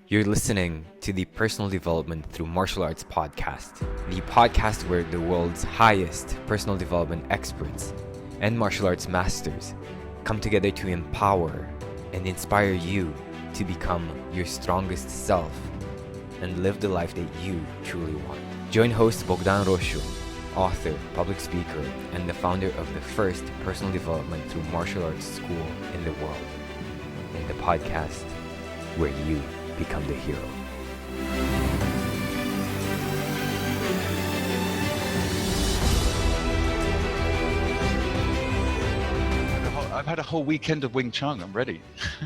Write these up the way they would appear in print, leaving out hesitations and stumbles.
You're listening to the Personal Development Through Martial Arts podcast, the podcast where the world's highest personal development experts and martial arts masters come together to empower and inspire you to become your strongest self and live the life that you truly want. Join host Bogdan Rosu, author, public speaker, and the founder of the first personal development through martial arts school in the world, in the podcast where you become the hero. I've had a whole weekend of Wing Chun. I'm ready,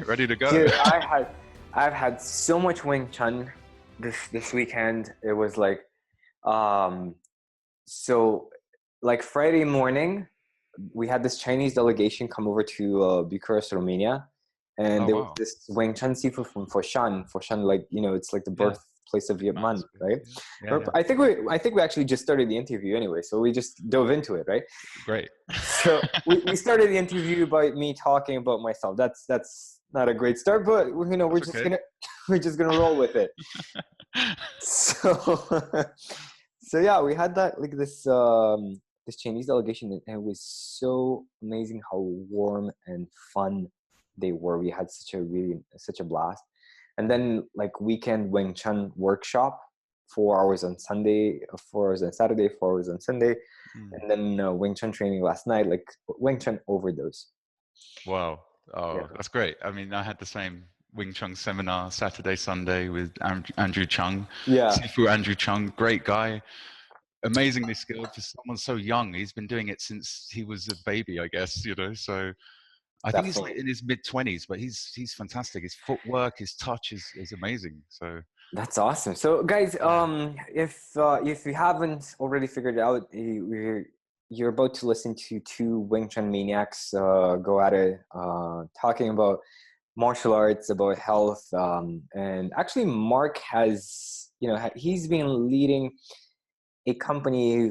ready to go. Dude, I've had so much Wing Chun this weekend. It was like, Friday morning, we had this Chinese delegation come over to Bucharest, Romania. And there was this Wing Chun Sifu from Foshan, like, it's like the birthplace of Vietnam, right? Yeah. I think we actually just started the interview anyway, so we just dove into it, right? Great. So we started the interview by me talking about myself. That's not a great start, but we're just gonna roll with it. So yeah, we had that like this Chinese delegation, and it was so amazing how warm and fun they were. We had such a blast. And then like weekend Wing Chun workshop, 4 hours on Sunday, 4 hours on Saturday, 4 hours on Sunday. And then Wing Chun training last night, like Wing Chun overdose. Wow. That's great. I mean, I had the same Wing Chun seminar Saturday, Sunday with Andrew Chung. Sifu Andrew Chung, great guy. Amazingly skilled for someone so young. He's been doing it since he was a baby, I guess, so I think he's like in his mid-20s, but he's fantastic. His footwork, his touch is amazing. So that's awesome. So guys, if you haven't already figured it out, you're about to listen to two Wing Chun maniacs go at it, talking about martial arts, about health, and actually Mark has, he's been leading a company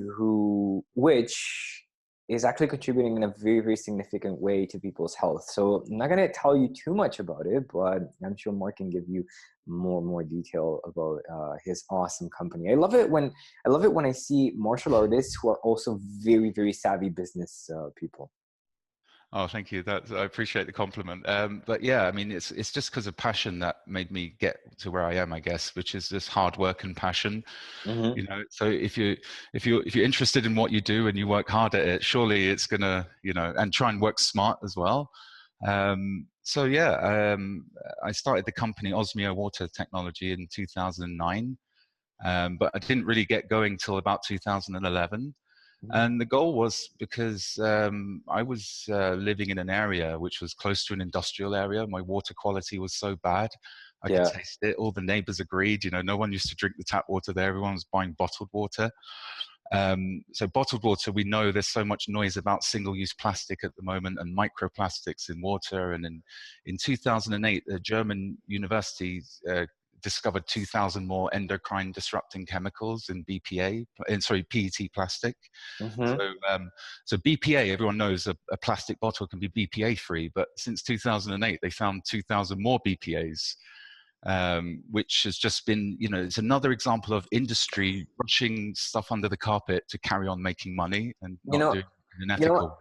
which is actually contributing in a very, very significant way to people's health. So I'm not going to tell you too much about it, but I'm sure Mark can give you more detail about his awesome company. I love it when I see martial artists who are also very, very savvy business people. Oh, thank you. I appreciate the compliment. But yeah, I mean, it's just because of passion that made me get to where I am, I guess, which is this hard work and passion. Mm-hmm. So if you're interested in what you do and you work hard at it, surely it's gonna, and try and work smart as well. I started the company Osmio Water Technology in 2009, but I didn't really get going till about 2011. And the goal was because I was living in an area which was close to an industrial area. My water quality was so bad. I could taste it. All the neighbors agreed. No one used to drink the tap water there. Everyone was buying bottled water. So bottled water, we know there's so much noise about single-use plastic at the moment and microplastics in water. And in 2008, a German university discovered 2,000 more endocrine disrupting chemicals in PET plastic. Mm-hmm. So BPA, everyone knows a plastic bottle can be BPA free, but since 2008, they found 2,000 more BPAs, which has just been, it's another example of industry brushing stuff under the carpet to carry on making money and not doing it in an ethical way.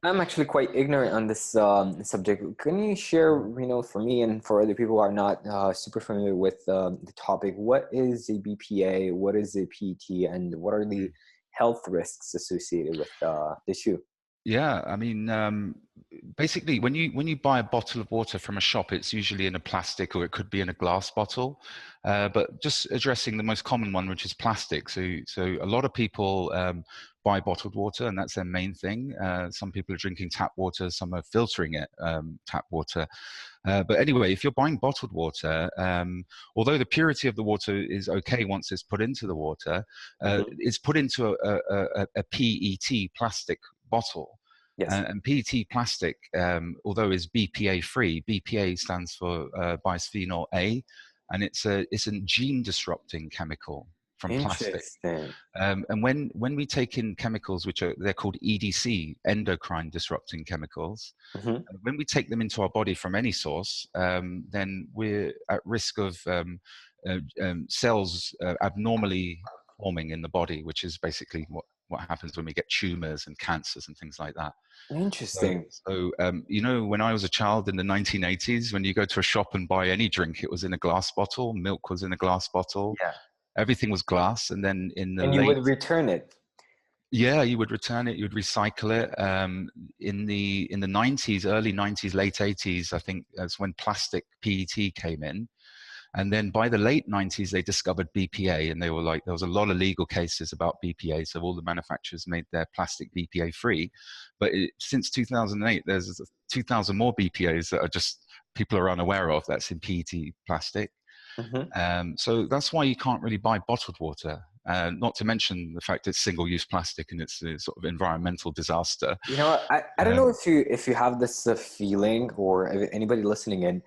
I'm actually quite ignorant on this subject. Can you share, for me and for other people who are not super familiar with the topic, what is a BPA, what is a PET, and what are the health risks associated with the issue? Yeah, I mean, basically, when you buy a bottle of water from a shop, it's usually in a plastic or it could be in a glass bottle. But just addressing the most common one, which is plastic. So a lot of people buy bottled water, and that's their main thing. Some people are drinking tap water, some are filtering it, tap water. But anyway, if you're buying bottled water, although the purity of the water is okay once it's put into the water, it's put into a PET plastic bottle. Yes. And PET plastic, although is BPA free, BPA stands for bisphenol A, and it's a gene disrupting chemical. from plastic. Interesting. And when we take in chemicals, they're called EDC, endocrine disrupting chemicals, Mm-hmm. when we take them into our body from any source, then we're at risk of cells abnormally forming in the body, which is basically what happens when we get tumors and cancers and things like that. Interesting. You know, when I was a child in the 1980s, when you go to a shop and buy any drink, it was in a glass bottle, milk was in a glass bottle, Yeah. everything was glass. And then in the And you would return it. yeah, you would return it, you would recycle it. In the 90s, early 90s, late 80s, I think that's when plastic PET came in. And then by the late 90s, they discovered BPA, and they were like, there was a lot of legal cases about BPA. So all the manufacturers made their plastic BPA free. But since 2008, there's 2,000 more BPAs that are just people are unaware of. That's in PET plastic. Mm-hmm. So that's why you can't really buy bottled water. Not to mention the fact it's single-use plastic and it's a sort of environmental disaster. You know, I don't know if you have this feeling, or anybody listening in,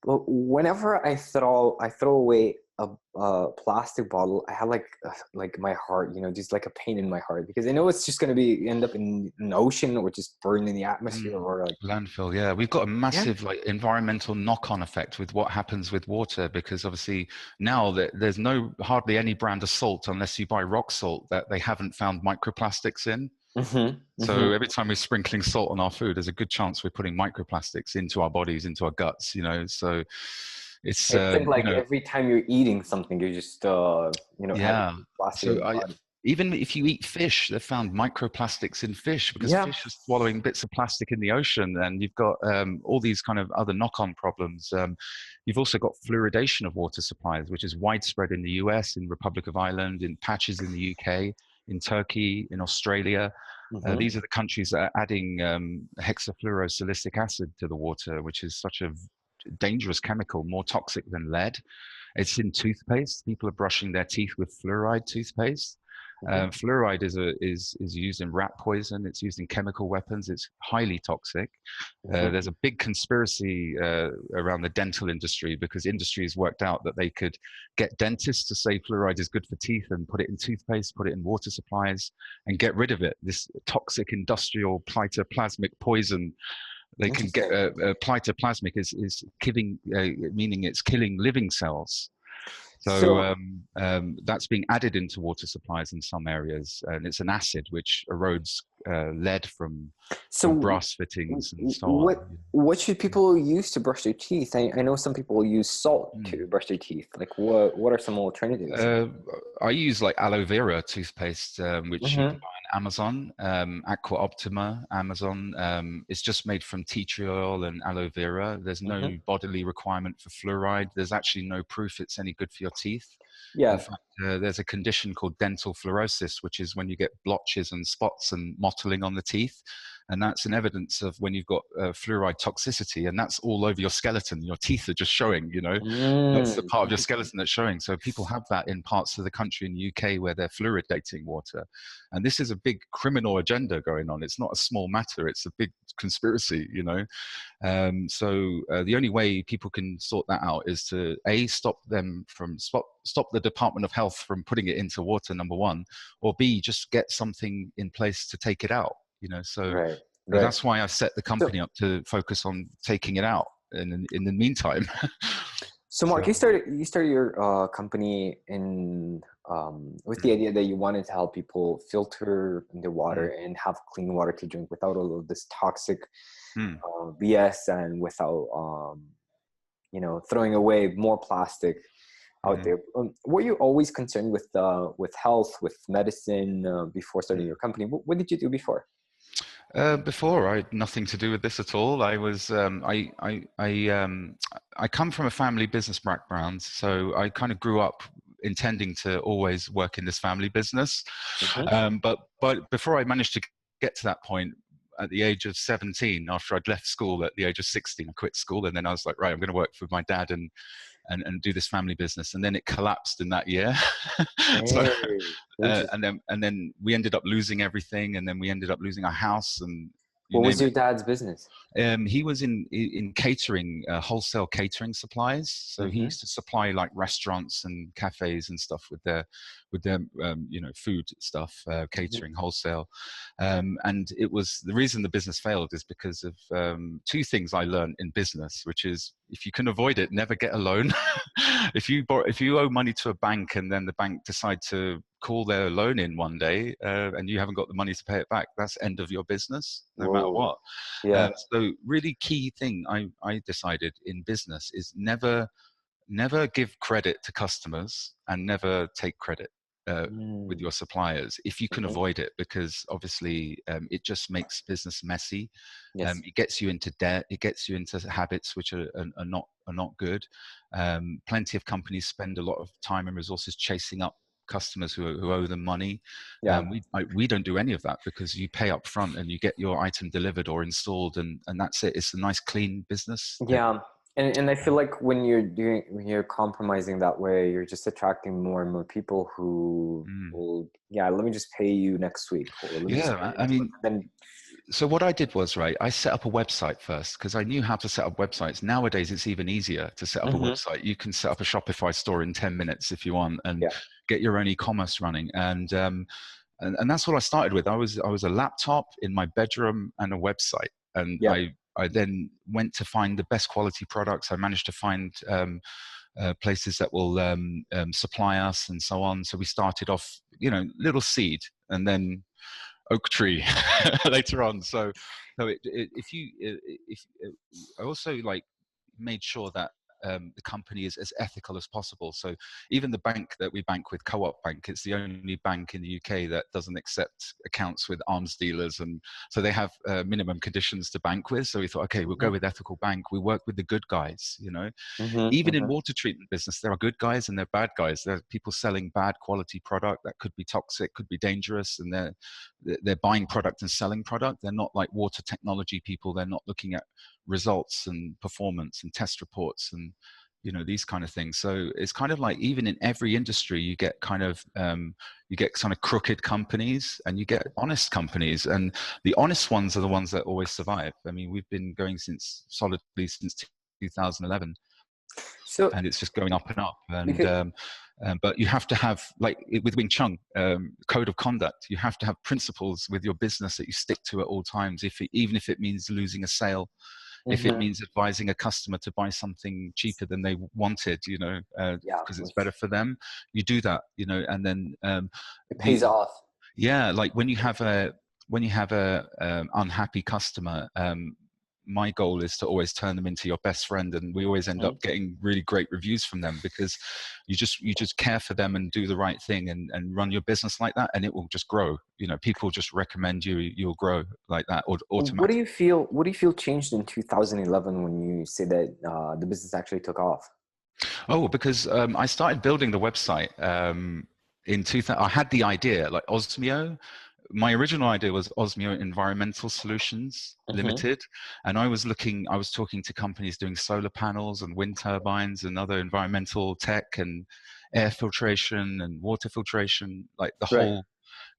but whenever I throw away a plastic bottle, I have like my heart, you know, just like a pain in my heart, because I know it's just going to be end up in an ocean or just burn in the atmosphere or like landfill. Yeah, we've got a yeah. massive like environmental knock-on effect with what happens with water, because obviously now that there's hardly any brand of salt, unless you buy rock salt, that they haven't found microplastics in. Mm-hmm. So every time we're sprinkling salt on our food, there's a good chance we're putting microplastics into our bodies, into our guts, you know. So it's I think you like know, every time you're eating something, you're just you know, having yeah. plastic in So your body. even if you eat fish, they've found microplastics in fish, because Yeah. fish are swallowing bits of plastic in the ocean, and you've got all these kind of other knock-on problems. You've also got fluoridation of water supplies, which is widespread in the US, in Republic of Ireland, in patches in the UK, in Turkey, in Australia. Mm-hmm. These are the countries that are adding hexafluorosilicic acid to the water, which is such a dangerous chemical, more toxic than lead. It's in toothpaste. People are brushing their teeth with fluoride toothpaste. Mm-hmm. Fluoride is used in rat poison. It's used in chemical weapons. It's highly toxic. Mm-hmm. There's a big conspiracy around the dental industry, because industry has worked out that they could get dentists to say fluoride is good for teeth and put it in toothpaste, put it in water supplies, and get rid of it. This toxic industrial phytoplasmic poison. They can get Interesting. phytoplasmic is killing, meaning it's killing living cells. So So that's being added into water supplies in some areas, and it's an acid which erodes lead from so brass fittings and so what on. what should people use to brush their teeth? I know some people use salt to brush their teeth. Like what are some alternatives? I use like aloe vera toothpaste, which you can Mm-hmm. buy on Amazon, Aqua Optima, Amazon. It's just made from tea tree oil and aloe vera. There's Mm-hmm. no bodily requirement for fluoride. There's actually no proof it's any good for your teeth. In Yeah. fact, there's a condition called dental fluorosis, which is when you get blotches and spots and mottling on the teeth. And that's an evidence of when you've got fluoride toxicity, and that's all over your skeleton. Your teeth are just showing, you know, that's the part of your Interesting. skeleton that's showing. So people have that in parts of the country in the UK where they're fluoridating water. And this is a big criminal agenda going on. It's not a small matter. It's a big conspiracy, you know. The only way people can sort that out is to stop the Department of Health from putting it into water, number one, or B, just get something in place to take it out. You know, so Right. Right. that's why I set the So company up to focus on taking it out. In the meantime, so Mark, so you started your company in with the idea that you wanted to help people filter the water and have clean water to drink without all of this toxic BS, and without you know, throwing away more plastic out there. Were you always concerned with health, with medicine before starting your company? What did you do before? Before, I had nothing to do with this at all. I was I come from a family business background, so I kind of grew up intending to always work in this family business. Mm-hmm. But before I managed to get to that point, at the age of 17, after I'd left school at the age of 16, I quit school, and then I was like, right, I'm going to work with my dad and do this family business. And then it collapsed in that year. So Hey, interesting. and then we ended up losing everything, and then we ended up losing our house, and you What was name your it. dad's business? He was in catering, wholesale catering supplies. So he Mm-hmm. used to supply like restaurants and cafes and stuff with their food stuff, Mm-hmm. catering wholesale. And it was the reason the business failed is because of two things I learned in business, which is if you can avoid it, never get a loan. If you owe money to a bank and then the bank decide to call their loan in one day and you haven't got the money to pay it back, that's end of your business, no matter Whoa. what. Yeah. So really key thing I decided in business is never give credit to customers and never take credit with Mm. your suppliers if you can Mm-hmm. avoid it, because obviously it just makes business messy. Yes. It gets you into debt. It gets you into habits which are not good. Plenty of companies spend a lot of time and resources chasing up customers who owe them money. Yeah. We don't do any of that because you pay up front and you get your item delivered or installed, and that's it. It's a nice clean business. Yeah. And I feel like when you're compromising that way, you're just attracting more and more people who Mm. will, yeah, let me just pay you next week, or let me just pay Yeah, you I next week. mean, Then so what I did was, right, I set up a website first because I knew how to set up websites. Nowadays, it's even easier to set up a mm-hmm. website. You can set up a Shopify store in 10 minutes if you want and Yeah. get your own e-commerce running. And that's what I started with. I was a laptop in my bedroom and a website. And Yeah. I then went to find the best quality products. I managed to find places that will supply us and so on. So we started off, little seed, and then oak tree later on. So if you if I also like made sure that the company is as ethical as possible. So even the bank that we bank with, Co-op Bank, it's the only bank in the UK that doesn't accept accounts with arms dealers, and so they have minimum conditions to bank with. So we thought, okay, we'll go with ethical bank. We work with the good guys, Mm-hmm. even in Mm-hmm. water treatment business, there are good guys and there are bad guys. There are people selling bad quality product that could be toxic, could be dangerous, and they're buying product and selling product. They're not like water technology people. They're not looking at results and performance and test reports and these kind of things. So it's kind of like even in every industry, you get kind of crooked companies and you get honest companies, and the honest ones are the ones that always survive. I mean, we've been going solidly since 2011, So and it's just going up and up. And because but you have to have, like with Wing Chun, code of conduct. You have to have principles with your business that you stick to at all times. Even if it means losing a sale, if it mm-hmm. means advising a customer to buy something cheaper than they wanted, Yeah, because it's better for them, you do that, and then it pays the off. yeah, like when you have a unhappy customer, my goal is to always turn them into your best friend, and we always end Mm-hmm. up getting really great reviews from them because you just care for them and do the right thing and run your business like that, and it will just grow. People just recommend you, you'll grow like that What do automatically. you feel? What do you feel changed in 2011 when you say that the business actually took off? Oh, because I started building the website in 2000. I had the idea, like Osmio. My original idea was Osmio Environmental Solutions Mm-hmm. Limited, and I was talking to companies doing solar panels and wind turbines and other environmental tech and air filtration and water filtration, like the Right. whole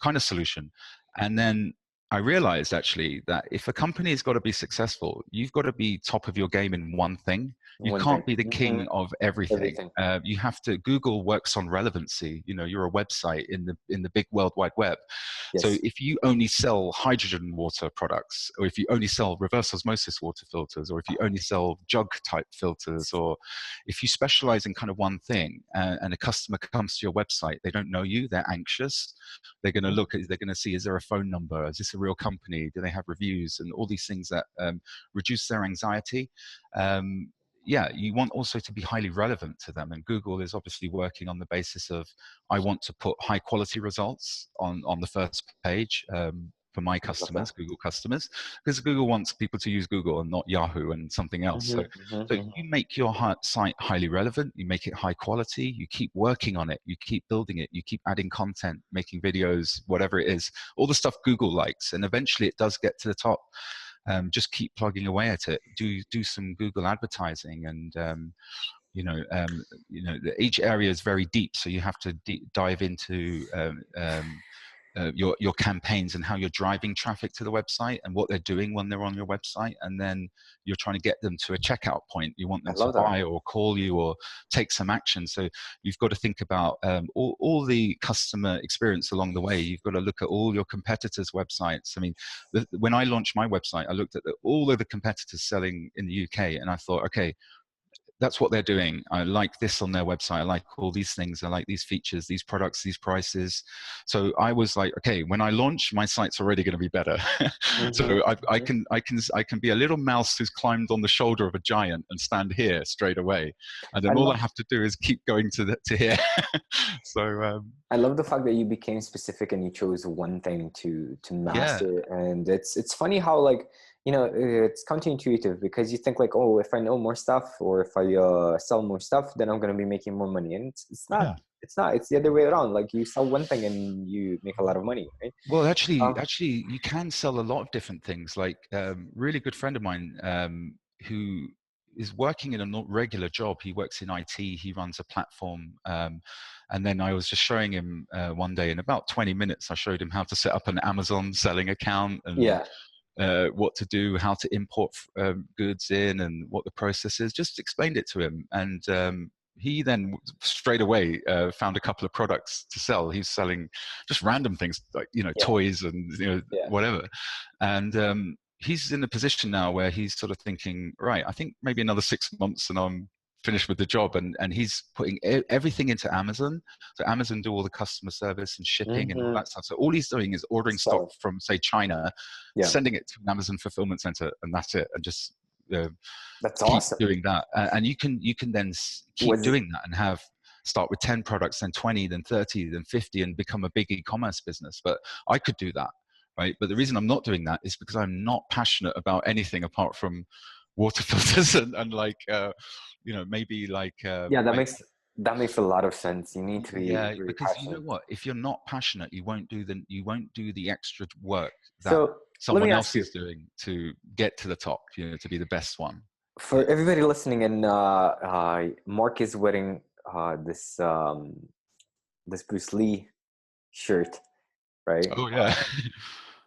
kind of solution. And then I realized actually that if a company has got to be successful, you've got to be top of your game in one thing. You One thing. can't be the Mm-hmm. king of everything. Everything. You have to. Google works on relevancy. You're a website in the big world wide web. So Yes. if you only sell hydrogen water products, or if you only sell reverse osmosis water filters, or if you only sell jug type filters, or if you specialize in kind of one thing, and a customer comes to your website, they don't know you, they're anxious. They're going to look at, they're going to see, is there a phone number? Is this a real company? Do they have reviews? And all these things that reduce their anxiety. Yeah, you want also to be highly relevant to them. And Google is obviously working on the basis of, I want to put high quality results on the first page for my I love that. customers, Google customers, because Google wants people to use Google and not Yahoo and something else. Mm-hmm. So Mm-hmm. you make your site highly relevant, you make it high quality, you keep working on it, you keep building it, you keep adding content, making videos, whatever it is, all the stuff Google likes, and eventually it does get to the top. Just keep plugging away at it. Do some Google advertising, and each area is very deep, so you have to dive into your campaigns and how you're driving traffic to the website and what they're doing when they're on your website, and then you're trying to get them to a checkout point. You want I them to love that. buy or call you or take some action. So you've got to think about all the customer experience along the way. You've got to look at all your competitors' websites. I mean, when I launched my website, I looked at all of the competitors selling in the UK, and I thought, okay, that's what they're doing. I like this on their website. I like all these things. I like these features, these products, these prices. So I was like, okay, when I launch, my site's already going to be better. So I can be a little mouse who's climbed on the shoulder of a giant and stand here straight away, and I then all I love have to do is keep going to here. So I love the fact that you became specific and you chose one thing to yeah, master. And it's funny how, like, you know, it's counterintuitive, because you think like, oh, if I know more stuff, or if I sell more stuff, then I'm going to be making more money. And it's not. yeah. It's not. It's the other way around. Like, you sell one thing and you make a lot of money, right? Well, Um, actually, you can sell a lot of different things. Like, really good friend of mine who is working in a not regular job. He works in IT. He runs a platform, and then I was just showing him one day, in about 20 minutes, I showed him how to set up an Amazon selling account and yeah. what to do, how to import goods in, and what the process is. Just explained it to him, and he then straight away found a couple of products to sell. He's selling just random things like, you know, Yeah. toys and, you know, Yeah. whatever. And he's in a position now where he's sort of thinking, right, I think maybe another 6 months and I'm finished with the job, and he's putting everything into Amazon. So Amazon do all the customer service and shipping and all Mm-hmm. that stuff. So all he's doing is ordering stock So from, say, China, yeah, sending it to an Amazon fulfillment center, and that's it. And just that's keep awesome. doing that, and you can then keep Was doing that and have start with 10 products, then 20, then 30, then 50, and become a big e-commerce business. But I could do that, right? But the reason I'm not doing that is because I'm not passionate about anything apart from water filters and like you know, maybe like yeah, I that makes a lot of sense. You need to be yeah, very because you know passionate. what, if you're not passionate, you won't do the extra work that So let me someone ask else you, is doing to get to the top, you know, to be the best one. for Yeah. everybody listening, and Mark is wearing this Bruce Lee shirt, right? Oh yeah.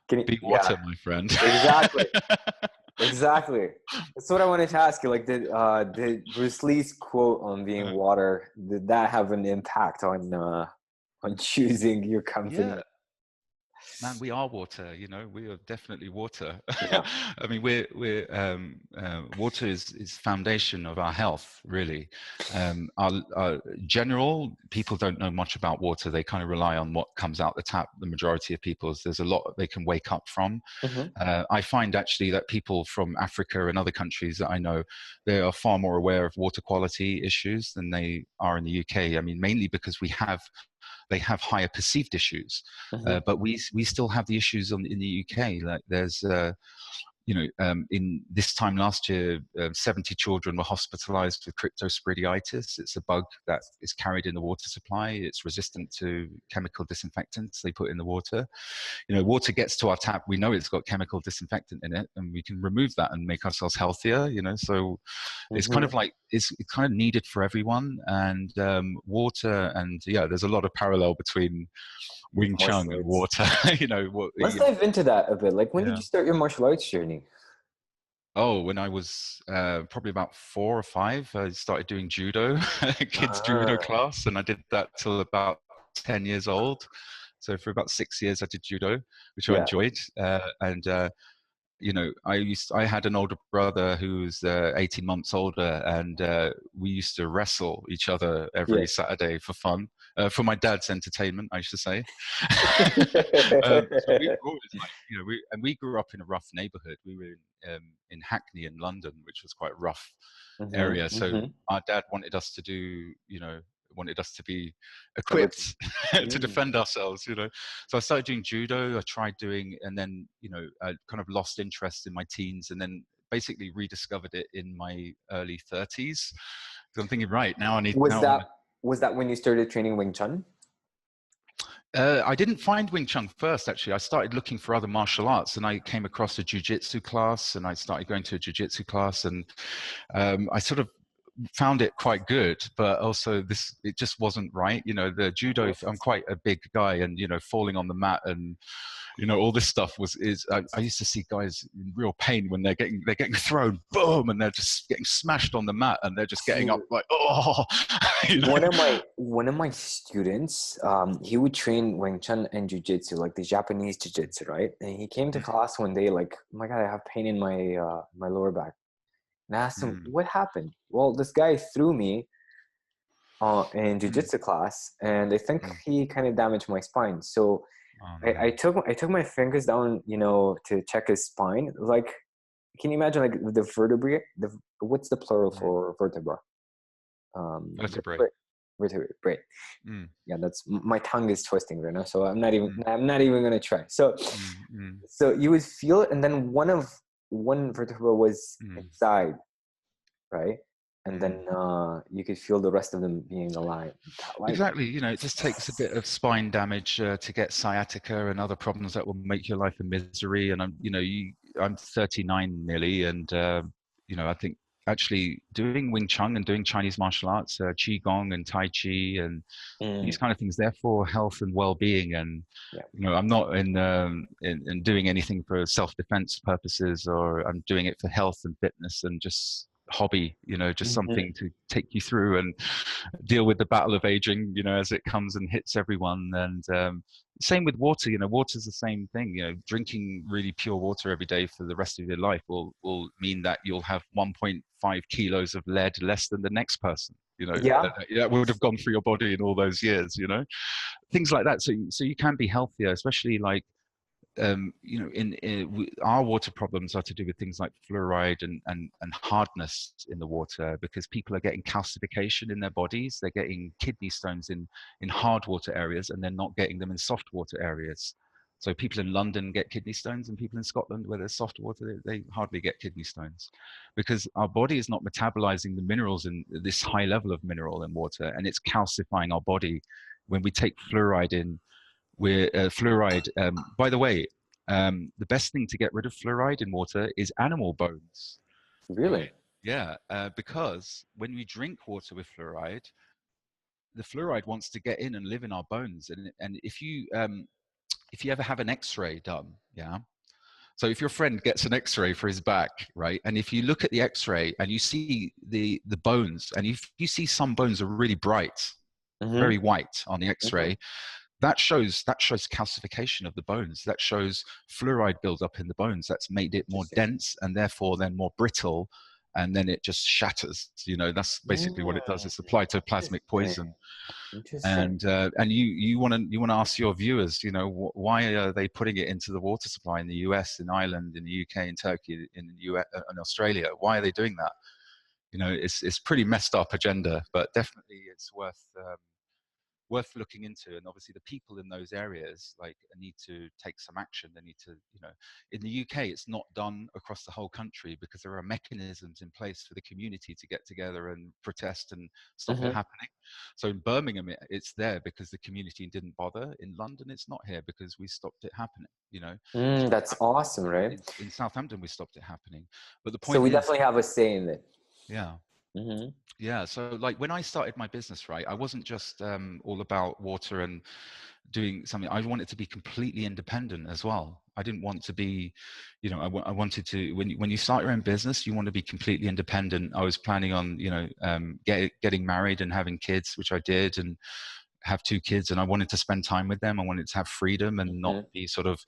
Can you, Be yeah, water, my friend. exactly, exactly. That's what I wanted to ask you. Like, did Bruce Lee's quote on being water, did that have an impact on choosing your Yeah, company? man, we are water. You know, we are definitely water. Yeah. I mean, water is foundation of our health, really. Our general people don't know much about water. They kind of rely on what comes out the tap. The majority of people, there's a lot they can wake up from. Hmm. I find actually that people from Africa and other countries that I know, they are far more aware of water quality issues than they are in the UK. I mean, mainly because they have higher perceived issues, Hmm. but we still have the issues in the UK. Like there's you know, in this time last year, 70 children were hospitalized with cryptosporidiitis. It's a bug that is carried in the water supply. It's resistant to chemical disinfectants they put in the water. You know, water gets to our tap, we know it's got chemical disinfectant in it, and we can remove that and make ourselves healthier, you know. So it's kind Hmm. of like it's kind of needed for everyone. And water, and yeah, there's a lot of parallel between Wing Chun Martial and arts. water. You know what, Let's dive into that a bit. Like, when did yeah. you start your martial arts journey? Oh, when I was probably about 4 or 5, I started doing judo, kids judo Ah, class, and I did that till about 10 years old. So for about 6 years, I did judo, which I yeah. enjoyed. And you know, I had an older brother who was 18 months older, and we used to wrestle each other Yeah. every Saturday for fun, for my dad's entertainment, I should say. So we were always like, you know, we grew up in a rough neighborhood. We were in Hackney in London, which was quite a rough Hmm. area. So Hmm. our dad wanted us to do, you know, wanted us to be Everything. equipped to defend ourselves, you know. So I started doing judo. I tried doing, and then, you know, I kind of lost interest in my teens, and then basically rediscovered it in my early 30s. So I'm thinking, right now Was now I want that to. was that when you started training Wing Chun? I didn't find Wing Chun first, actually. I started looking for other martial arts, and I came across a jiu-jitsu class, and I started going to a jiu-jitsu class, and I sort of found it quite good, but also it just wasn't right. You know, the judo, I'm quite a big guy, and, you know, falling on the mat and, you know, all this stuff I used to see guys in real pain when they're getting thrown, boom, and they're just getting smashed on the mat, and they're just getting up Dude, like, oh, you know? one of my students, he would train Wing Chun and Jiu-Jitsu, like the Japanese Jiu-Jitsu, right? And he came to class one day like, oh my God, I have pain in my lower back. And I asked him, Mm, what happened? Well, this guy threw me in mm, Jiu-Jitsu class, and I think mm. he kind of damaged my spine. So Oh I no. took my fingers down, to check his spine. Like, can you imagine like the vertebrae? What's the plural Mm. for vertebra? Vertebrae. Vertebrae. Vertebrae. Mm, Yeah, my tongue is twisting right now, so mm, I'm not even gonna try. So mm, mm, you would feel it, and then one vertebra was mm, inside, right? And mm. then you could feel the rest of them being aligned. Like, Exactly. You know, it just takes a bit of spine damage to get sciatica and other problems that will make your life a misery. And I'm 39 nearly, and you know, I think actually doing Wing Chun and doing Chinese martial arts, Qigong and Tai Chi and these mm, kind of things, they're for health and well-being. And yeah, you know, I'm not in doing anything for self-defense purposes, or I'm doing it for health and fitness and just hobby, you know, just hmm, something to take you through and deal with the battle of aging, you know, as it comes and hits everyone. And same with water. You know, water's the same thing. You know, drinking really pure water every day for the rest of your life will mean that you'll have 1.5 kilos of lead less than the next person. You know, yeah, that would have gone through your body in all those years. You know, things like that. So you can be healthier, especially like you know, our water problems are to do with things like fluoride and hardness in the water, because people are getting calcification in their bodies. They're getting kidney stones in hard water areas, and they're not getting them in soft water areas. So people in London get kidney stones, and people in Scotland, where there's soft water, they hardly get kidney stones, because our body is not metabolizing the minerals in this high level of mineral in water, and it's calcifying our body. When we take fluoride in, we're fluoride. By the way, the best thing to get rid of fluoride in water is animal bones. really. Yeah, because when we drink water with fluoride, the fluoride wants to get in and live in our bones. And if you ever have an X-ray done, yeah. So if your friend gets an X-ray for his back, right, and if you look at the X-ray and you see the bones, and if you see some bones are really bright, Hmm, very white on the hmm. X-ray, that shows calcification of the bones. That shows fluoride buildup in the bones. That's made it more Interesting. dense and therefore then more brittle, and then it just shatters. You know, that's basically what it does. Mm, It's applied to plasmic interesting. poison. Interesting. And you want to ask your viewers, you know, why are they putting it into the water supply in the US, in Ireland, in the UK, in Turkey, in the US, and Australia? Why are they doing that? You know, it's pretty messed up agenda, but definitely it's worth looking into. And obviously the people in those areas like need to take some action. They need to, you know, in the UK it's not done across the whole country because there are mechanisms in place for the community to get together and protest and stop it Hmm. happening. So in Birmingham it's there because the community didn't bother. In London it's not here because we stopped it happening, you know. That's awesome, right? In Southampton we stopped it happening. But the So point we is, definitely have a say in it. yeah, Hmm. yeah. So like when I started my business, right, I wasn't just all about water and doing something. I wanted to be completely independent as well. I didn't want to be, you know, I wanted to, when you start your own business, you want to be completely independent. I was planning on, you know, getting married and having kids, which I did, and have two kids, and I wanted to spend time with them. I wanted to have freedom and not Hmm. be sort of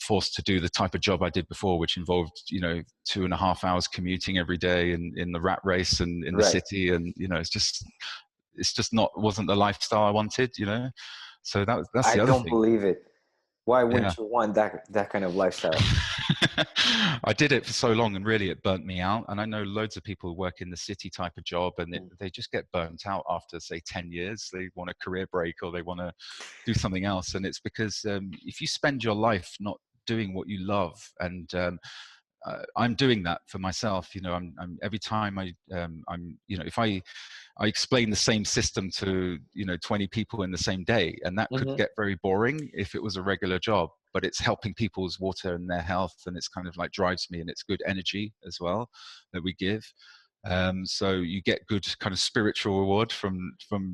forced to do the type of job I did before, which involved, you know, 2.5 hours commuting every day in the rat race and in the Right. city. And, you know, it's just not, wasn't the lifestyle I wanted, you know? So that's I the other don't thing. believe it. Why Yeah. wouldn't you want that kind of lifestyle? I did it for so long and really it burnt me out. And I know loads of people who work in the city type of job and Mm. they just get burnt out after, say, 10 years. They want a career break or they want to do something else. And it's because if you spend your life not doing what you love, and I'm doing that for myself. You know, I'm every time I'm, you know, if I explain the same system to, you know, 20 people in the same day, and that could Hmm. get very boring if it was a regular job, but it's helping people's water and their health, and it's kind of like drives me, and it's good energy as well that we give. So you get good kind of spiritual reward from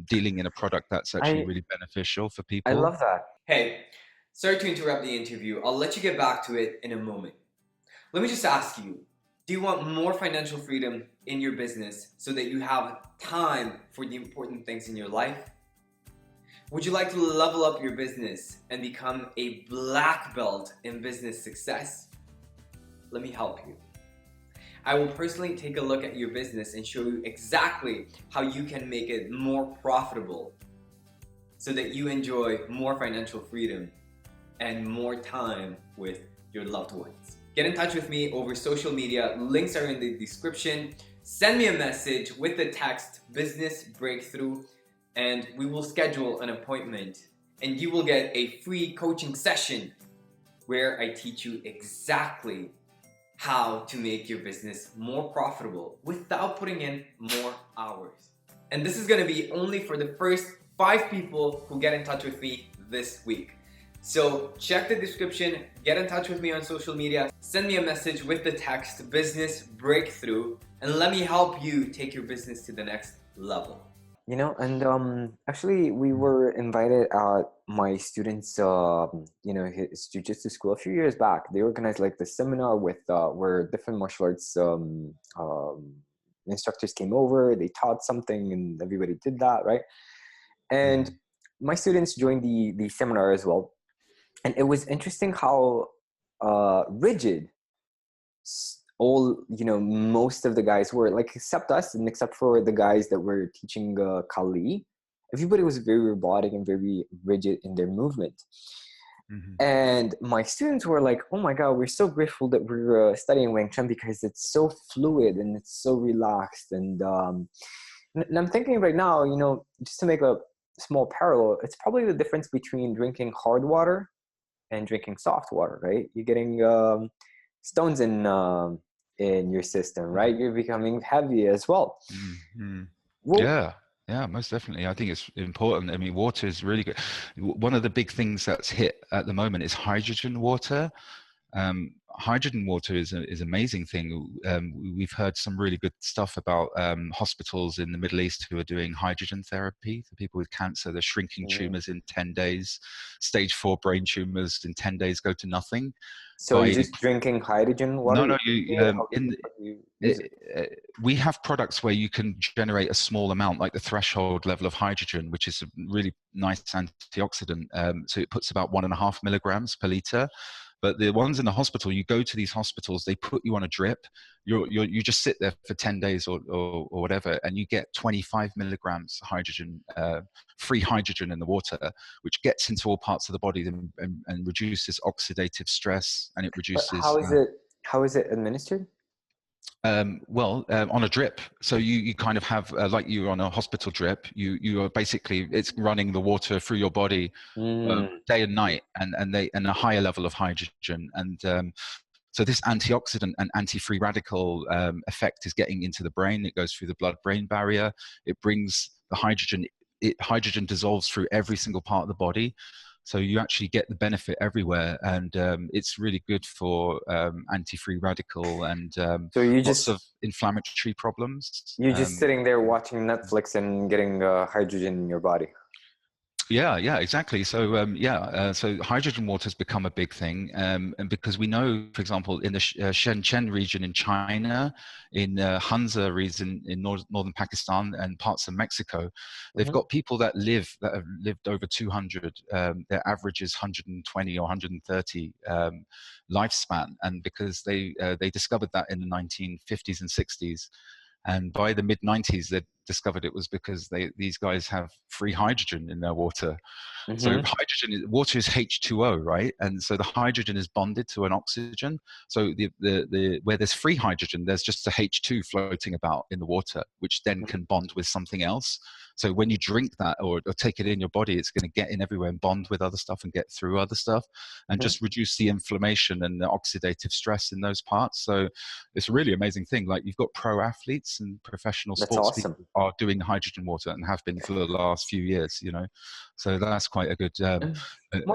dealing in a product that's actually I really beneficial for I people. love that. Hey, sorry to interrupt the interview. I'll let you get back to it in a moment. Let me just ask you, do you want more financial freedom in your business so that you have time for the important things in your life? Would you like to level up your business and become a black belt in business success? Let me help you. I will personally take a look at your business and show you exactly how you can make it more profitable so that you enjoy more financial freedom and more time with your loved ones. Get in touch with me over social media. Links are in the description. Send me a message with the text Business Breakthrough, and we will schedule an appointment, and you will get a free coaching session where I teach you exactly how to make your business more profitable without putting in more hours. And this is going to be only for the first 5 people who get in touch with me this week. So check the description, get in touch with me on social media, send me a message with the text Business Breakthrough, and let me help you take your business to the next level. You know, and actually, we were invited at my students, his jujitsu school a few years back. They organized like the seminar with where different martial arts instructors came over. They taught something, and everybody did that, right? And my students joined the seminar as well, and it was interesting how rigid most of the guys were, like, except us and except for the guys that were teaching Kali. Everybody was very robotic and very rigid in their movement. And my students were like, oh my god, we're so grateful that we're studying Wing Chun because it's so fluid and it's so relaxed. And I'm thinking right now, just to make a small parallel, it's probably the difference between drinking hard water and drinking soft water, right? You're getting stones in your system, right? You're becoming heavy as well. Well, Yeah, most definitely. I think it's important. I mean, water is really good. One of the big things that's hit at the moment is hydrogen water. Hydrogen water is an amazing thing. We've heard some really good stuff about hospitals in the Middle East who are doing hydrogen therapy for people with cancer. They're shrinking tumors in 10 days. Stage 4 brain tumors in 10 days go to nothing. So you're just drinking hydrogen water? No, we have products where you can generate a small amount, like the threshold level of hydrogen, which is a really nice antioxidant. So it puts about 1.5 milligrams per liter. But the ones in the hospital, you go to these hospitals, they put you on a drip. You just sit there for 10 days or whatever, and you get 25 milligrams hydrogen, free hydrogen in the water, which gets into all parts of the body and reduces oxidative stress, and it reduces. But how is it administered? On a drip. So you kind of have like you're on a hospital drip. You are basically, it's running the water through your body day and night, and a higher level of hydrogen. And so this antioxidant and anti-free radical effect is getting into the brain. It goes through the blood-brain barrier. It brings the hydrogen. Hydrogen dissolves through every single part of the body. So you actually get the benefit everywhere, and it's really good for anti-free radical and so lots of inflammatory problems. You're just sitting there watching Netflix and getting hydrogen in your body. Yeah, exactly. So so hydrogen water has become a big thing, and because we know, for example, in the Shenzhen region in China, in Hunza region in northern Pakistan and parts of Mexico, they've got people that have lived over 200. Their average is 120 or 130 lifespan, and because they discovered that in the 1950s and 60s. And by the mid 90s, they discovered it was because these guys have free hydrogen in their water. So water is H2O, right? And so the hydrogen is bonded to an oxygen. So the where there's free hydrogen, there's just a H2 floating about in the water, which then can bond with something else. So when you drink that or take it in your body, it's going to get in everywhere and bond with other stuff and get through other stuff and just reduce the inflammation and the oxidative stress in those parts. So it's a really amazing thing. Like, you've got pro athletes and professional sports people are doing hydrogen water and have been for the last few years, so that's quite a good a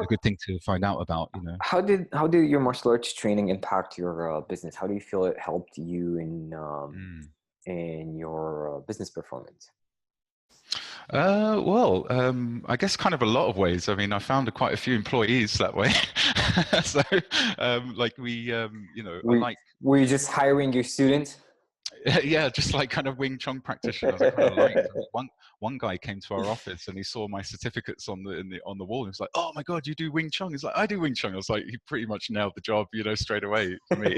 good thing to find out about. How did your martial arts training impact your business? How do you feel it helped you in in your business performance? I guess kind of a lot of ways. I mean, I found quite a few employees that way. So, like We were you just hiring your students? yeah, just like kind of Wing Chun practitioners. I kind of liked them. One guy came to our office and he saw my certificates on the wall. And he was like, "Oh my God, you do Wing Chun?" He's like, "I do Wing Chun." I was like, he pretty much nailed the job, straight away for me.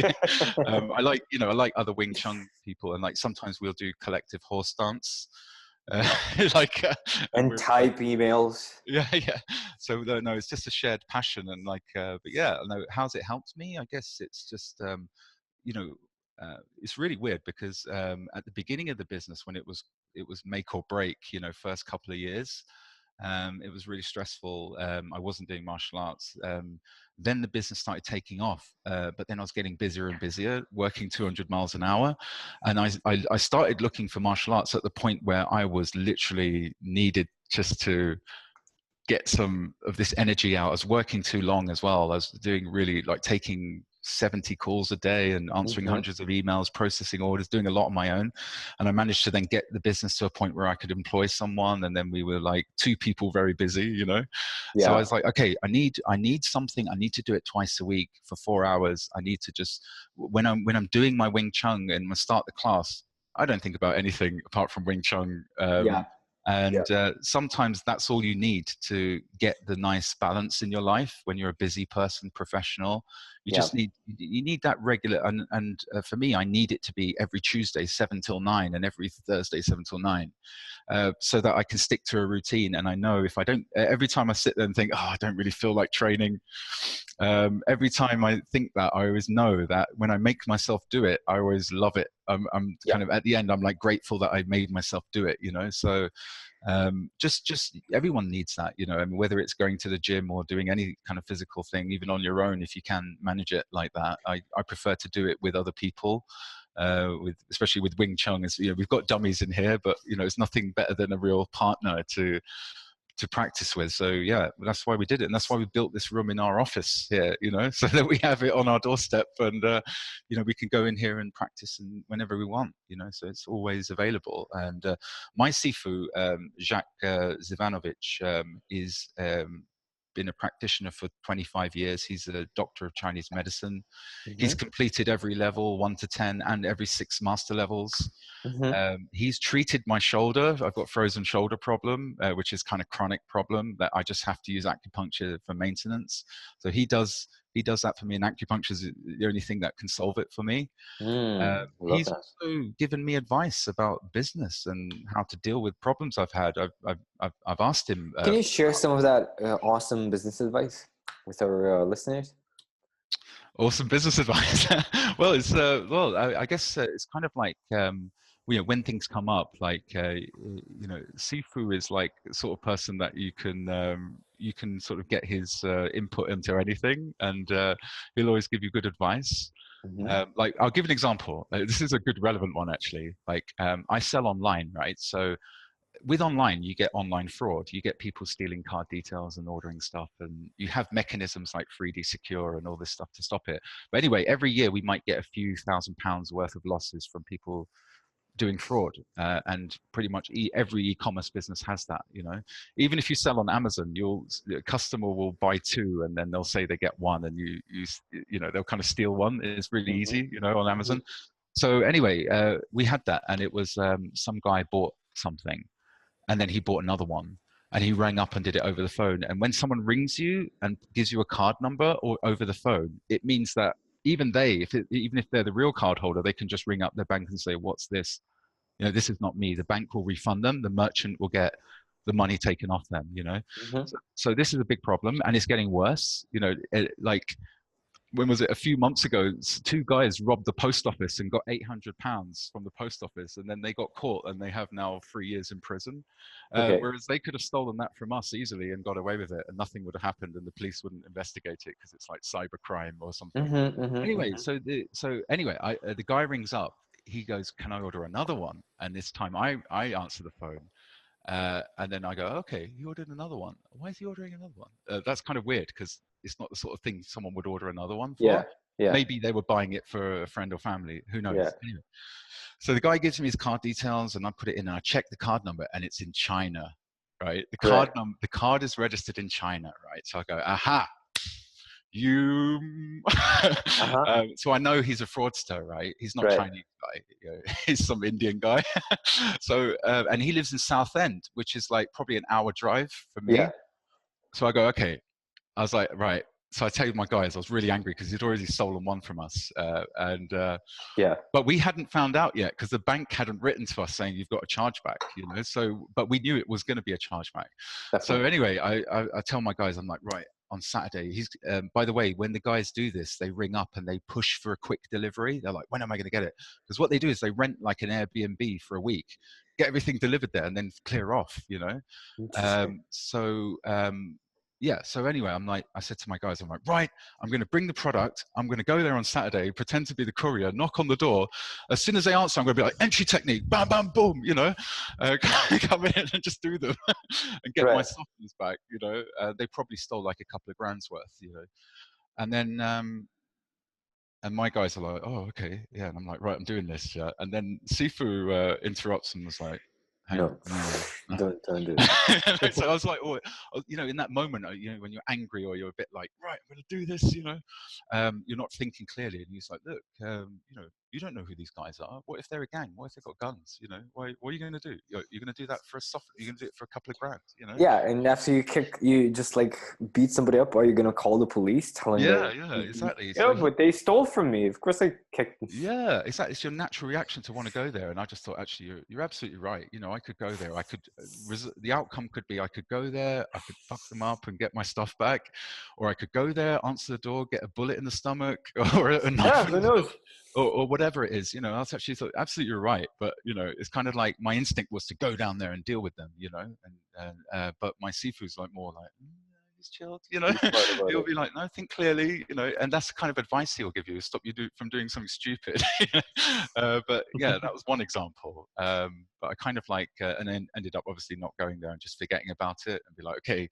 I like other Wing Chun people, and like sometimes we'll do collective horse dance. like and And we're like type emails. yeah. So no, it's just a shared passion, and like but yeah, no, how's it helped me? I guess it's just you know, it's really weird because at the beginning of the business, when it was make or break, first couple of years, it was really stressful. I wasn't doing martial arts. Then the business started taking off, but then I was getting busier and busier, working 200 miles an hour, and I started looking for martial arts at the point where I was literally needed just to get some of this energy out. I was working too long as well. I was doing really like taking 70 calls a day and answering Mm-hmm. hundreds of emails, processing orders, doing a lot on my own. And I managed to then get the business to a point where I could employ someone. And then we were like two people very busy. So I Yeah. was like, okay, I need something. I need to do it twice a week for 4 hours. I need to just, when I'm doing my Wing Chun and I start the class, I don't think about anything apart from Wing Chun. Yeah. Yeah. And sometimes that's all you need to get the nice balance in your life when you're a busy person, professional. Yeah. You need that regular, and for me, I need it to be every Tuesday 7 till 9 and every Thursday 7 till 9, so that I can stick to a routine. And I know if I don't, every time I sit there and think, oh, I don't really feel like training, every time I think that, I always know that when I make myself do it, I always love it. I'm Yeah. kind of at the end, I'm like grateful that I made myself do it. So just everyone needs that. I mean, whether it's going to the gym or doing any kind of physical thing, even on your own, if you can manage it like that. I prefer to do it with other people. Especially with Wing Chun, we've got dummies in here, but it's nothing better than a real partner to practice with. So yeah, that's why we did it, and that's why we built this room in our office here, so that we have it on our doorstep, and we can go in here and practice and whenever we want, so it's always available. And my Sifu, Jacques Zivanovic, is been a practitioner for 25 years. He's a doctor of Chinese medicine. He's Mm-hmm. completed every level 1 to 10 and every 6 master levels. Mm-hmm. He's treated my shoulder. I've got frozen shoulder problem, which is kind of chronic problem that I just have to use acupuncture for maintenance. So he does that for me, and acupuncture is the only thing that can solve it for me. Love He's that. also given me advice about business and how to deal with problems I've had. I've asked him. Can you share some of that awesome business advice with our listeners? Awesome business advice. Well, I guess it's kind of like when things come up, like Sifu is like the sort of person that you can sort of get his input into anything, and he'll always give you good advice. Mm-hmm. Like I'll give an example. This is a good relevant one actually. Like I sell online, right? So with online, you get online fraud. You get people stealing card details and ordering stuff, and you have mechanisms like 3D Secure and all this stuff to stop it. But anyway, every year we might get a few £1,000s worth of losses from people doing fraud, and pretty much every e-commerce business has that. Even if you sell on Amazon, a customer will buy two, and then they'll say they get one, and they'll kind of steal one. It's really Mm-hmm. easy, on Mm-hmm. Amazon. So anyway, we had that, and it was some guy bought something and then he bought another one, and he rang up and did it over the phone. And when someone rings you and gives you a card number or over the phone, it means that even even if they're the real card holder, they can just ring up their bank and say, what's this? This is not me. The bank will refund them. The merchant will get the money taken off them. Mm-hmm. So this is a big problem, and it's getting worse. Like when was it, a few months ago, two guys robbed the post office and got £800 from the post office, and then they got caught and they have now 3 years in prison, Okay. whereas they could have stolen that from us easily and got away with it, and nothing would have happened, and the police wouldn't investigate it because it's like cybercrime or something. Mm-hmm. Mm-hmm. Anyway, Mm-hmm. the guy rings up. He goes, can I order another one? And this time I answer the phone, and then I go, okay, he ordered another one. Why is he ordering another one? That's kind of weird because it's not the sort of thing someone would order another one for. Yeah. Yeah. Maybe they were buying it for a friend or family. Who Yeah. knows? Anyway, so the guy gives me his card details, and I put it in, and I check the card number, and it's in China, right? Right. The card is registered in China, right? So I go, aha, you. Uh-huh. So I know he's a fraudster, right? He's not Right. Chinese guy. He's some Indian guy. So and he lives in Southend, which is like probably an hour drive for Yeah. me. So I go, okay. I was like, right. So I tell my guys, I was really angry because he'd already stolen one from us, Yeah. but we hadn't found out yet because the bank hadn't written to us saying you've got a chargeback, So, but we knew it was going to be a chargeback. So Definitely. anyway, I tell my guys, I'm like, right, on Saturday. By the way, when the guys do this, they ring up and they push for a quick delivery. They're like, when am I going to get it? Because what they do is they rent like an Airbnb for a week, get everything delivered there, and then clear off. Interesting. Yeah. So anyway, I said to my guys, I'm like, right, I'm going to bring the product. I'm going to go there on Saturday, pretend to be the courier, knock on the door. As soon as they answer, I'm going to be like, entry technique, bam, bam, boom, come in and just do them and get my Right. softness back. They probably stole like a couple of grand's worth, and then, and my guys are like, oh, okay, yeah. And I'm like, right, I'm doing this. Yeah. And then Sifu interrupts and was like, hang on, No. no. Don't do that. So I was like, oh, in that moment, when you're angry or you're a bit like, right, I'm going to do this, you're not thinking clearly. And he's like, look, you don't know who these guys are. What if they're a gang? What if they've got guns? What are you going to do? You're going to do that for you're going to do it for a couple of grand, Yeah, and after you just like beat somebody up, are you gonna call the police telling Yeah, them? exactly. Yeah, So but they stole from me. Of course I kicked them. yeah, exactly. It's your natural reaction to want to go there, and I just thought, actually, you're absolutely right. I could go there. I could. The outcome could be I could go there, I could fuck them up and get my stuff back, or I could go there, answer the door, get a bullet in the stomach, or a knife Yeah, in who the knows? stomach, or whatever it is. I was actually thought, absolutely, you're right. But it's kind of like my instinct was to go down there and deal with them. But my Sifu's like more like. He's chilled, Be smart about he'll it. be like, no, think clearly, and that's the kind of advice he'll give you, stop you from doing something stupid. But yeah, that was one example. But I kind of like, and then ended up obviously not going there and just forgetting about it and be like, okay,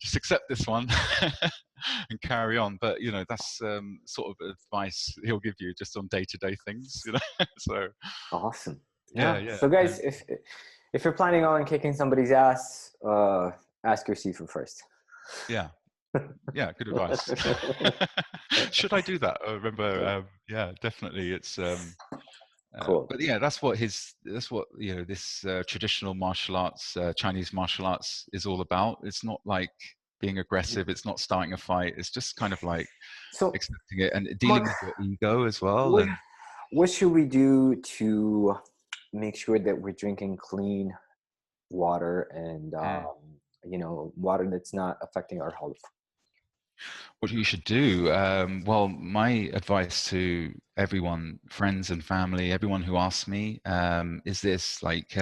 just accept this one and carry on. But that's sort of advice he'll give you just on day-to-day things. So Awesome. yeah, Yeah. yeah, So guys, if you're planning on kicking somebody's ass, ask your seafood first. yeah. Yeah, good advice. Should I do that? I remember, yeah, definitely. It's Cool. but yeah, that's what this traditional martial arts, Chinese martial arts, is all about. It's not like being aggressive. It's not starting a fight. It's just kind of like So, accepting it and dealing Mark, with your ego as well. what, And what should we do to make sure that we're drinking clean water and water that's not affecting our health? what you should do, well, my advice to everyone, friends and family, everyone who asks me, is this: like,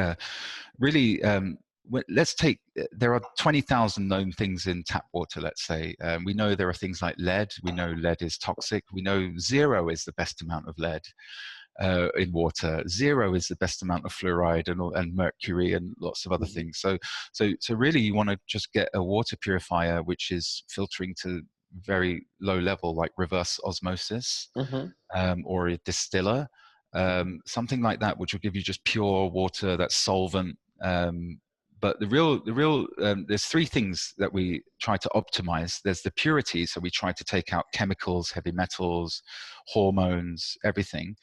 really, let's take. There are 20,000 known things in tap water. Let's say we know there are things like lead. We know lead is toxic. We know 0 is the best amount of lead. In water, 0 is the best amount of fluoride and mercury and lots of other things. So really, you want to just get a water purifier which is filtering to very low level, like reverse osmosis, Mm-hmm. or a distiller, something like that, which will give you just pure water that's solvent. But the real there's 3 things that we try to optimize. There's the purity, so we try to take out chemicals, heavy metals, hormones, everything.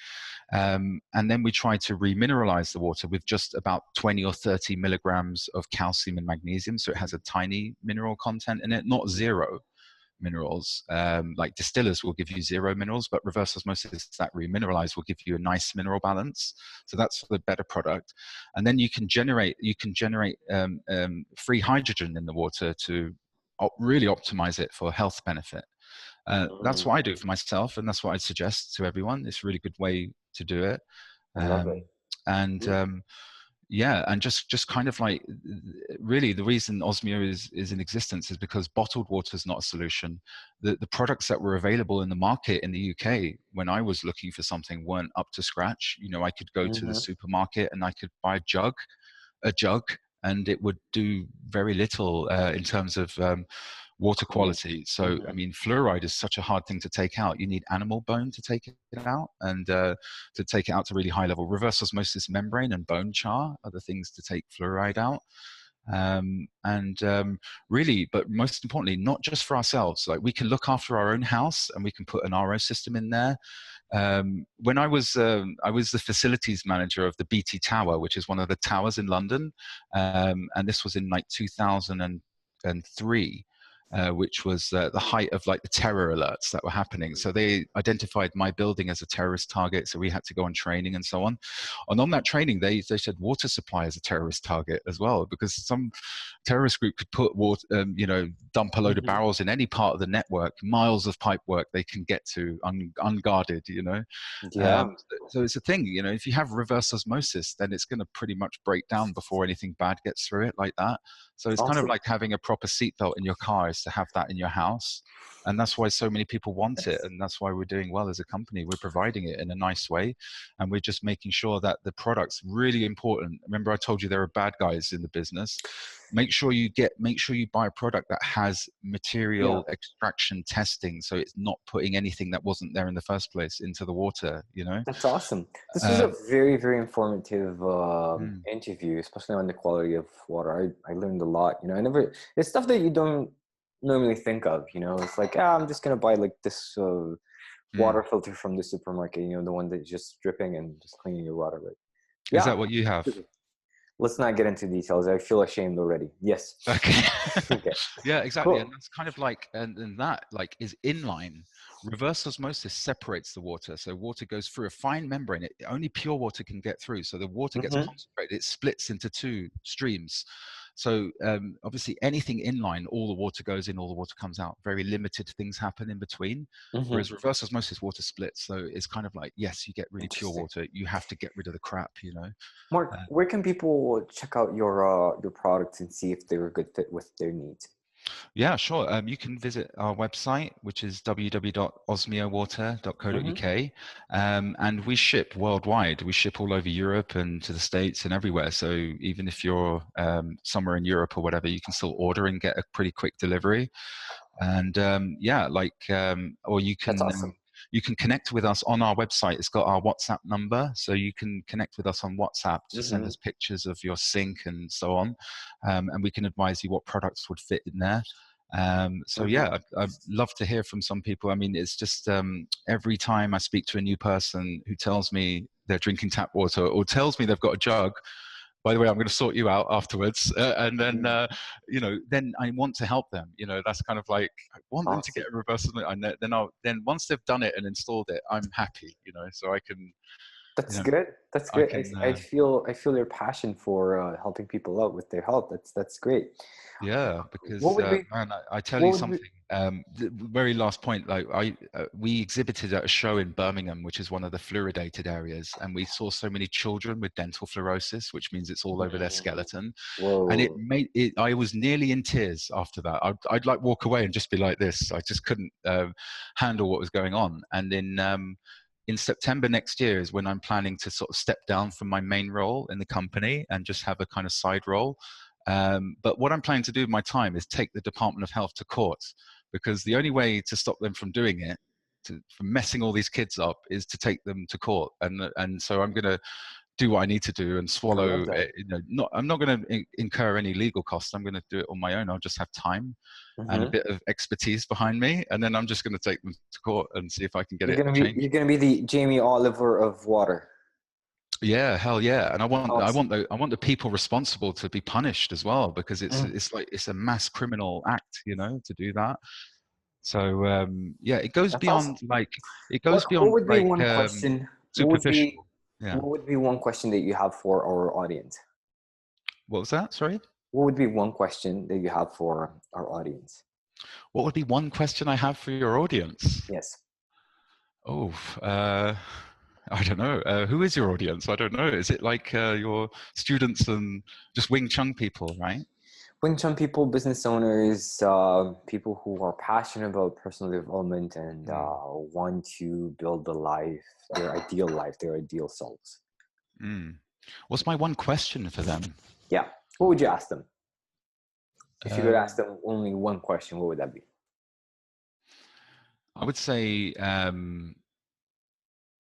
And then we try to remineralize the water with just about 20 or 30 milligrams of calcium and magnesium. So it has a tiny mineral content in it, not 0 minerals. Like distillers will give you 0 minerals, but reverse osmosis that remineralize will give you a nice mineral balance. So that's the better product. And then you can generate free hydrogen in the water to really optimize it for health benefit. That's what I do for myself, and that's what I'd suggest to everyone. It's a really good way to do it. I love it. And yeah, and just kind of like, really, the reason Osmio is in existence is because bottled water is not a solution. The products that were available in the market in the UK when I was looking for something weren't up to scratch. I could go to the supermarket and I could buy a jug, and it would do very little in terms of water Cool. quality. So, I mean, fluoride is such a hard thing to take out. You need animal bone to take it out, and to take it out to really high level. Reverse osmosis membrane and bone char are the things to take fluoride out. Really, but most importantly, not just for ourselves. Like, we can look after our own house, and we can put an RO system in there. When I was the facilities manager of the BT Tower, which is one of the towers in London, and this was in like 2003. Which was the height of like the terror alerts that were happening. So they identified my building as a terrorist target. So we had to go on training and so on. And on that training, they said water supply as a terrorist target as well, because some terrorist group could put water, dump a load of barrels in any part of the network, miles of pipe work they can get to unguarded, Yeah. So it's a thing, if you have reverse osmosis, then it's going to pretty much break down before anything bad gets through it like that. So it's kind of Awesome. like having a proper seatbelt in your car is to have that in your house. And that's why so many people want it. And that's why we're doing well as a company. We're providing it in a nice way. And we're just making sure that the product's really important. Remember, I told you there are bad guys in the business. Make sure you buy a product that has material extraction testing. So it's not putting anything that wasn't there in the first place into the water, That's awesome. This was a very, very informative mm. interview, especially on the quality of water. I learned a lot. It's stuff that you don't normally think of. It's like, I'm just gonna buy like this water filter from the supermarket. The one that's just dripping and just cleaning your water. But Is yeah, that what you have? let's not get into details. I feel ashamed already. Yes. Okay. Okay. Yeah, exactly. Cool. And that's kind of like, and that like is inline. Reverse osmosis separates the water. So water goes through a fine membrane. Only pure water can get through. So the water gets concentrated. It splits into two streams. So obviously anything inline, all the water goes in, all the water comes out. Very limited things happen in between. Whereas reverse osmosis, water splits. So it's kind of like, yes, you get really pure water. You have to get rid of the crap, Mark, where can people check out your products and see if they're a good fit with their needs? Yeah, sure. You can visit our website, which is www.osmiowater.co.uk, and we ship worldwide. We ship all over Europe and to the States and everywhere. So even if you're somewhere in Europe or whatever, you can still order and get a pretty quick delivery. And or you That's can awesome. you can connect with us on our website. It's got our WhatsApp number, so you can connect with us on WhatsApp to send us pictures of your sink and so on, and we can advise you what products would fit in there. Yeah, I'd love to hear from some people. I mean, it's just every time I speak to a new person who tells me they're drinking tap water or tells me they've got a jug, by the way, I'm going to sort you out afterwards. And then, then I want to help them. That's kind of like, I want them to get a reverse. Then once they've done it and installed it, I'm happy, so I can. That's good. That's great. Can, I feel your passion for helping people out with their health. That's great. Yeah, because What would be, man, I tell you something. The very last point, like we exhibited at a show in Birmingham, which is one of the fluoridated areas, and we saw so many children with dental fluorosis, which means it's all over their skeleton. Whoa. And it made it. I was nearly in tears after that. I'd like walk away and just be like this. I just couldn't handle what was going on. And in September next year is when I'm planning to sort of step down from my main role in the company and just have a kind of side role. But what I'm planning to do with my time is take the Department of Health to court, because the only way to stop them from doing it, from messing all these kids up, is to take them to court. And so I'm going to do what I need to do and swallow it. I'm not going to incur any legal costs. I'm going to do it on my own. I'll just have time and a bit of expertise behind me, and then I'm just going to take them to court and see if I can get it changed. You're gonna be the Jamie Oliver of water. Yeah, hell yeah. And I want the people responsible to be punished as well, because it's a mass criminal act, to do that. So yeah, it goes beyond What would be one question? superficial. Yeah. What would be one question that you have for our audience? What was that? Sorry? What would be one question that you have for our audience? What would be one question I have for your audience? Yes. Oh, I don't know. Who is your audience? I don't know. Is it like your students and just Wing Chun people, right? Wing Chun people, business owners, people who are passionate about personal development and want to build their ideal selves. What's my one question for them? Yeah. What would you ask them? If you could ask them only one question, what would that be? I would say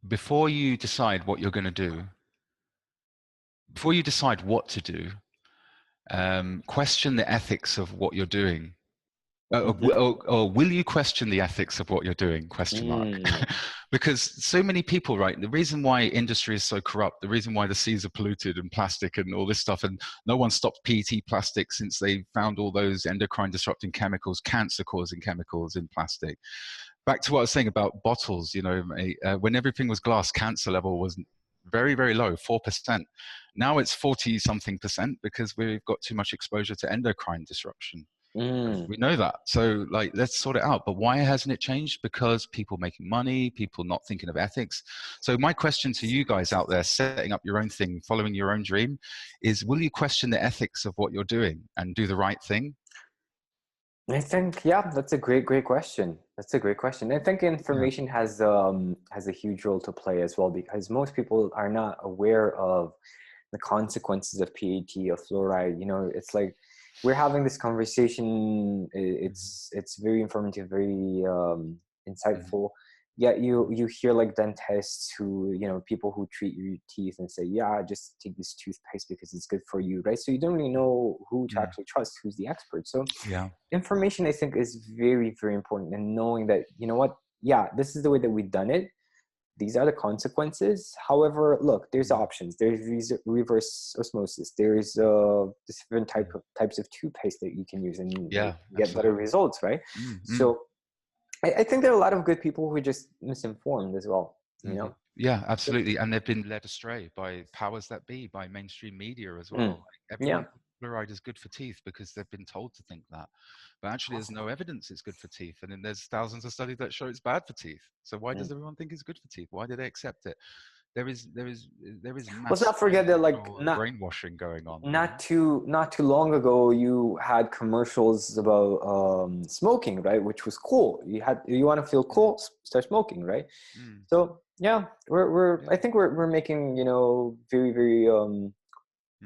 before you decide what you're going to do, before you decide what to do, question the ethics of what you're doing. Or will you question the ethics of what you're doing? Question mark. Because so many people, right? The reason why industry is so corrupt, the reason why the seas are polluted and plastic and all this stuff, and no one stopped PET plastic since they found all those endocrine disrupting chemicals, cancer causing chemicals in plastic. Back to what I was saying about bottles, you know, when everything was glass, cancer level was very, very low, 4%. Now it's 40 something percent because we've got too much exposure to endocrine disruption. We know that. So like, let's sort it out. But why hasn't it changed? Because people making money, people not thinking of ethics. So my question to you guys out there, setting up your own thing, following your own dream, is will you question the ethics of what you're doing and do the right thing? I think, yeah, that's a great question. That's a great question. I think information has a huge role to play as well, because most people are not aware of the consequences of PET, of fluoride. You know, it's like we're having this conversation. It's very informative, very insightful. Yet you hear like dentists who, you know, people who treat your teeth and say, yeah, just take this toothpaste because it's good for you, right? So you don't really know who to actually trust, who's the expert. So information, I think, is very, very important. And knowing that, you know what, yeah, this is the way that we've done it. These are the consequences. However, look, there's options. There's reverse osmosis. There's different types of toothpaste that you can use and get better results, right? So I think there are a lot of good people who are just misinformed as well, you know? Yeah, absolutely. And they've been led astray by powers that be, by mainstream media as well. Like everyone thinks fluoride is good for teeth because they've been told to think that. But actually, there's no evidence it's good for teeth. And then there's thousands of studies that show it's bad for teeth. So why does everyone think it's good for teeth? Why do they accept it? There is Let's not forget that, like, brainwashing going on. Not too long ago, you had commercials about smoking, right? Which was cool. You want to feel cool, start smoking, right? So yeah, I think we're making, you know, very, very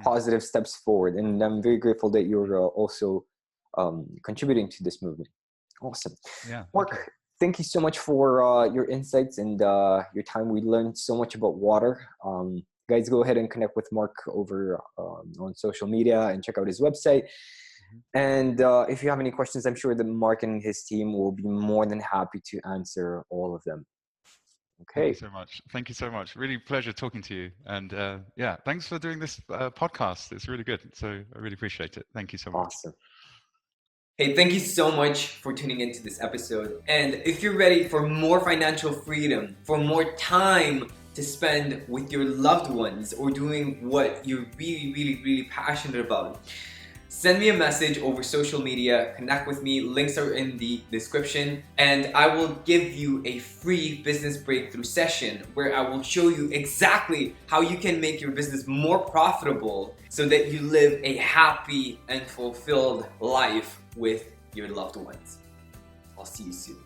positive steps forward, and I'm very grateful that you're also contributing to this movement. Awesome. Yeah. Mark, thank you so much for your insights and your time. We learned so much about water. Guys, go ahead and connect with Mark over on social media and check out his website. And if you have any questions, I'm sure that Mark and his team will be more than happy to answer all of them. Okay. Thank you so much. Thank you so much. Really pleasure talking to you. And yeah, thanks for doing this podcast. It's really good. So I really appreciate it. Thank you so much. Awesome. Hey, thank you so much for tuning into this episode. And if you're ready for more financial freedom, for more time to spend with your loved ones or doing what you're really, really, really passionate about, send me a message over social media, connect with me, links are in the description, and I will give you a free business breakthrough session where I will show you exactly how you can make your business more profitable so that you live a happy and fulfilled life with your loved ones. I'll see you soon.